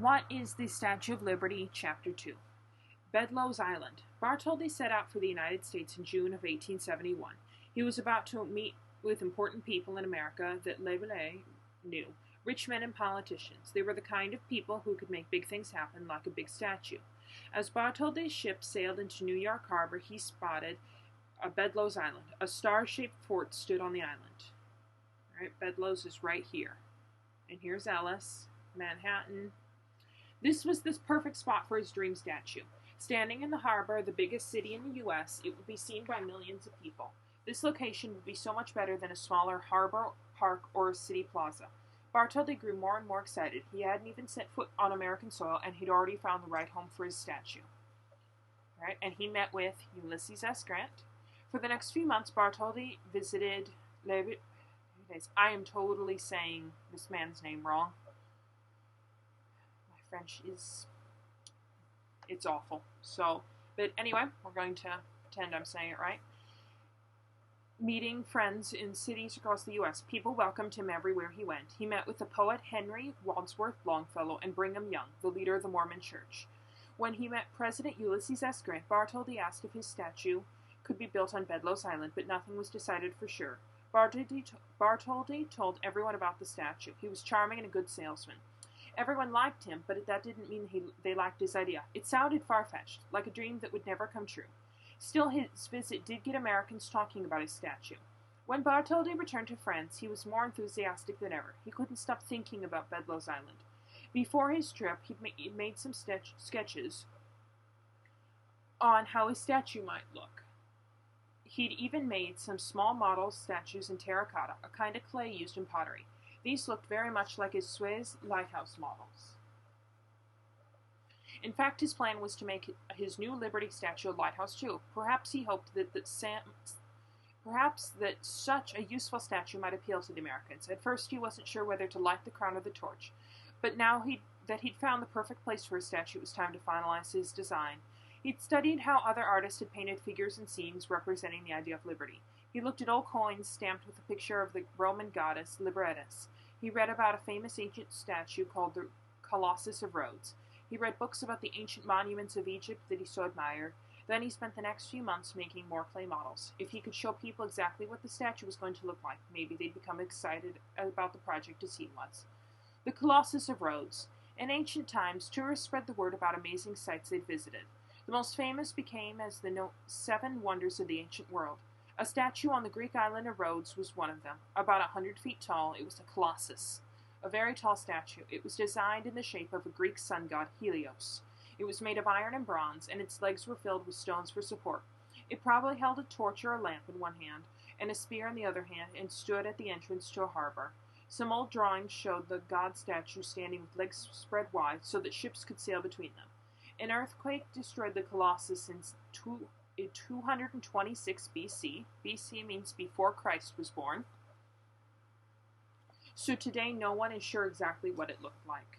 What is the Statue of Liberty, Chapter 2? Bedloe's Island. Bartholdi set out for the United States in June of 1871. He was about to meet with important people in America that Laboulaye knew, rich men and politicians. They were the kind of people who could make big things happen, like a big statue. As Bartholdi's ship sailed into New York Harbor, he spotted Bedloe's Island. A star-shaped fort stood on the island. All right, Bedloe's is right here. And here's Ellis, Manhattan. This was the perfect spot for his dream statue. Standing in the harbor, the biggest city in the U.S., it would be seen by millions of people. This location would be so much better than a smaller harbor, park, or city plaza. Bartholdi grew more and more excited. He hadn't even set foot on American soil, and he'd already found the right home for his statue. Right? And he met with Ulysses S. Grant. For the next few months, Bartholdi visited I am totally saying this man's name wrong. My French it's awful. But anyway, we're going to pretend I'm saying it right. Meeting friends in cities across the U.S., people welcomed him everywhere he went. He met with the poet Henry Wadsworth Longfellow and Brigham Young, the leader of the Mormon Church. When he met President Ulysses S. Grant, Bartholdi asked if his statue could be built on Bedloe's Island, but nothing was decided for sure. Bartholdi told everyone about the statue. He was charming and a good salesman. Everyone liked him, but that didn't mean they liked his idea. It sounded far-fetched, like a dream that would never come true. Still, his visit did get Americans talking about his statue. When Bartholdi returned to France, he was more enthusiastic than ever. He couldn't stop thinking about Bedloe's Island. Before his trip, he'd made some sketches on how his statue might look. He'd even made some small model statues in terracotta, a kind of clay used in pottery. These looked very much like his Suez lighthouse models. In fact, his plan was to make his new Liberty statue a lighthouse too. Perhaps he hoped that such a useful statue might appeal to the Americans. At first, he wasn't sure whether to light the crown or the torch, but now that he'd found the perfect place for his statue, it was time to finalize his design. He'd studied how other artists had painted figures and scenes representing the idea of liberty. He looked at old coins stamped with a picture of the Roman goddess Liberatis. He read about a famous ancient statue called the Colossus of Rhodes. He read books about the ancient monuments of Egypt that he so admired. Then he spent the next few months making more clay models. If he could show people exactly what the statue was going to look like, maybe they'd become excited about the project as he was. The Colossus of Rhodes. In ancient times, tourists spread the word about amazing sites they'd visited. The most famous became as the 7 wonders of the ancient world. A statue on the Greek island of Rhodes was one of them. About 100 feet tall, it was a colossus, a very tall statue. It was designed in the shape of a Greek sun god, Helios. It was made of iron and bronze, and its legs were filled with stones for support. It probably held a torch or a lamp in one hand, and a spear in the other hand, and stood at the entrance to a harbor. Some old drawings showed the god statue standing with legs spread wide so that ships could sail between them. An earthquake destroyed the Colossus in 226 BC. BC means before Christ was born. So today no one is sure exactly what it looked like.